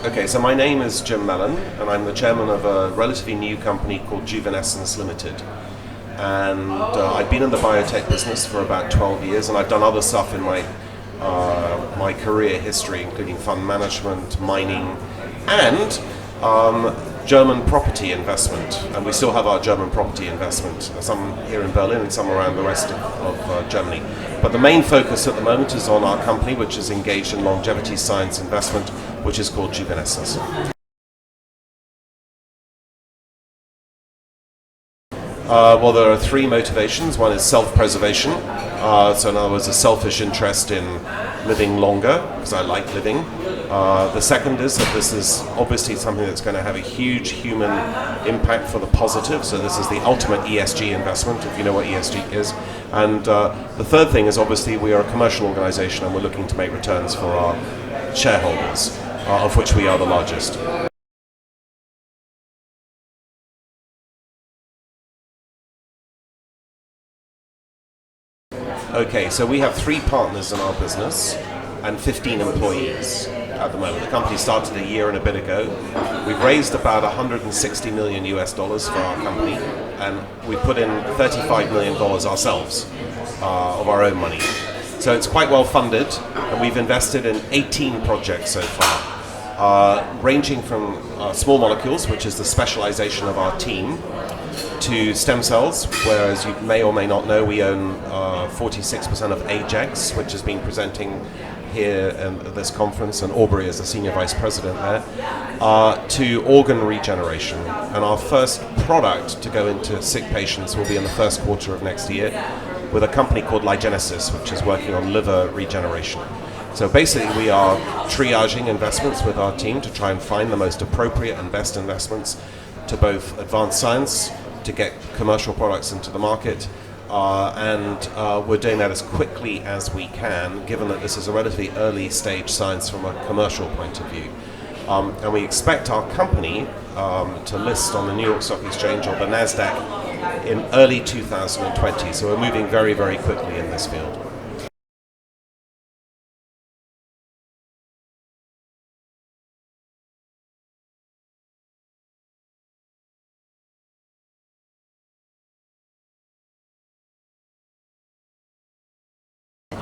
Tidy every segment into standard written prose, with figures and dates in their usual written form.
Okay, so my name is Jim Mellon, and I'm the chairman of a relatively new company called Juvenescence Limited. And I've been in the biotech business for about 12 years, and I've done other stuff in my career history, including fund management, mining, and German property investment. And we still have our German property investment, some here in Berlin and some around the rest of Germany. But the main focus at the moment is on our company, which is engaged in longevity science investment, which is called Juvenescence. Well, there are three motivations. One is self-preservation, so in other words, a selfish interest in living longer, because I like living. The second is that this is obviously something that's going to have a huge human impact for the positive, so this is the ultimate ESG investment, if you know what ESG is. And the third thing is obviously we are a commercial organization and we're looking to make returns for our shareholders, of which we are the largest. Okay, so we have 3 partners in our business and 15 employees at the moment. The company started a year and a bit ago. We've raised about $160 million US for our company, and we put in $35 million ourselves of our own money. So it's quite well funded, and we've invested in 18 projects so far, ranging from small molecules, which is the specialization of our team, to stem cells, where, as you may or may not know, we own 46% of Ajax, which has been presenting here at this conference, and Aubrey is the senior vice president there, to organ regeneration. And our first product to go into sick patients will be in the first quarter of next year with a company called Juvenescence, which is working on liver regeneration. So basically we are triaging investments with our team to try and find the most appropriate and best investments to both advance science, to get commercial products into the market, and we're doing that as quickly as we can, given that this is a relatively early stage science from a commercial point of view. And we expect our company to list on the New York Stock Exchange or the NASDAQ in early 2020, so we're moving very, very quickly in this field.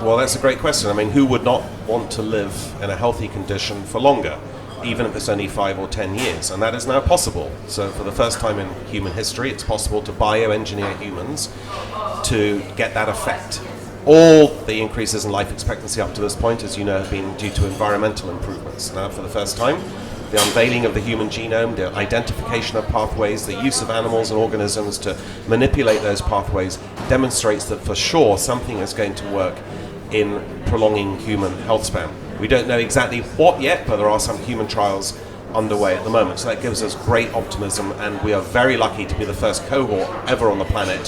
Well, that's a great question. I mean, who would not want to live in a healthy condition for longer, even if it's only 5 or 10 years? And that is now possible. So for the first time in human history, it's possible to bioengineer humans to get that effect. All the increases in life expectancy up to this point, as you know, have been due to environmental improvements. Now, for the first time, the unveiling of the human genome, the identification of pathways, the use of animals and organisms to manipulate those pathways demonstrates that for sure something is going to work in prolonging human health span. We don't know exactly what yet, but there are some human trials underway at the moment. So that gives us great optimism, and we are very lucky to be the first cohort ever on the planet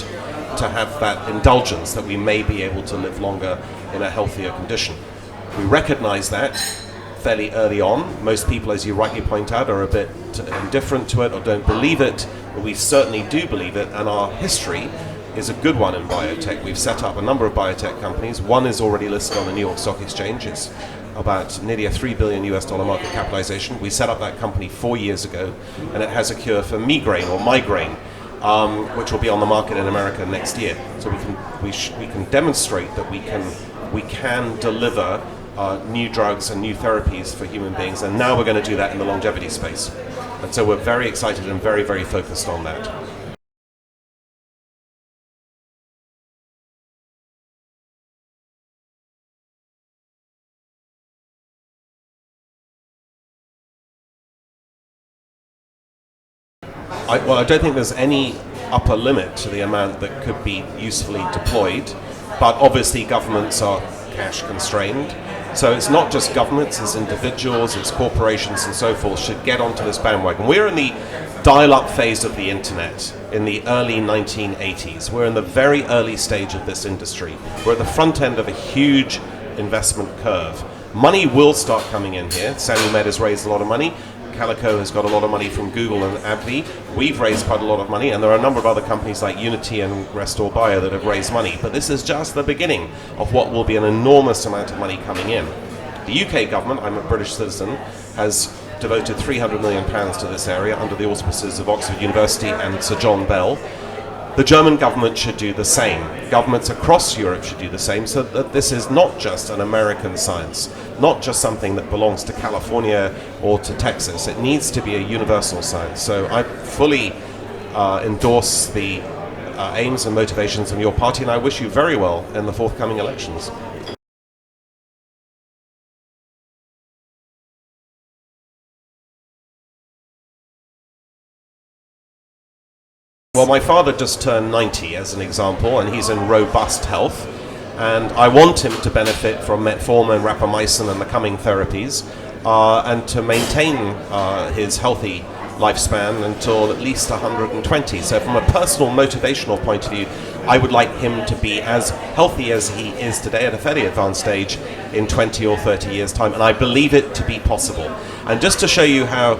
to have that indulgence that we may be able to live longer in a healthier condition. We recognize that fairly early on. Most people, as you rightly point out, are a bit indifferent to it or don't believe it, but we certainly do believe it, and our history is a good one in biotech. We've set up a number of biotech companies. One is already listed on the New York Stock Exchange. It's about nearly a $3 billion market capitalization. We set up that company 4 years ago, and it has a cure for migraine or migraine, which will be on the market in America next year. So we can demonstrate that we can deliver new drugs and new therapies for human beings, and now we're going to do that in the longevity space. And so we're very excited and very, very focused on that. I don't think there's any upper limit to the amount that could be usefully deployed, but obviously governments are cash constrained. So it's not just governments, it's individuals, it's corporations and so forth should get onto this bandwagon. We're in the dial-up phase of the internet in the early 1980s. We're in the very early stage of this industry. We're at the front end of a huge investment curve. Money will start coming in here. SaluMed has raised a lot of money. Calico has got a lot of money from Google and AbbVie. We've raised quite a lot of money, and there are a number of other companies like Unity and Restore Bio that have raised money. But this is just the beginning of what will be an enormous amount of money coming in. The UK government, I'm a British citizen, has devoted £300 million to this area under the auspices of Oxford University and Sir John Bell. The German government should do the same. Governments across Europe should do the same, so that this is not just an American science, not just something that belongs to California or to Texas. It needs to be a universal science. So I fully endorse the aims and motivations of your party, and I wish you very well in the forthcoming elections. Well, my father just turned 90, as an example, and he's in robust health. And I want him to benefit from metformin, rapamycin, and the coming therapies, and to maintain his healthy lifespan until at least 120. So from a personal motivational point of view, I would like him to be as healthy as he is today at a fairly advanced stage in 20 or 30 years' time, and I believe it to be possible. And just to show you how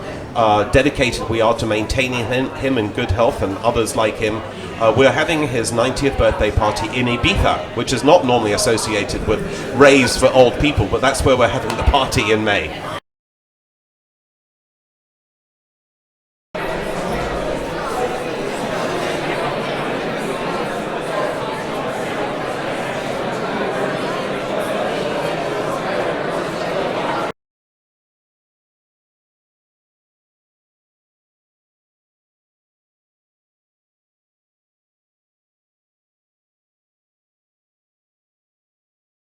dedicated we are to maintaining him in good health and others like him, we're having his 90th birthday party in Ibiza, which is not normally associated with raves for old people, but that's where we're having the party in May.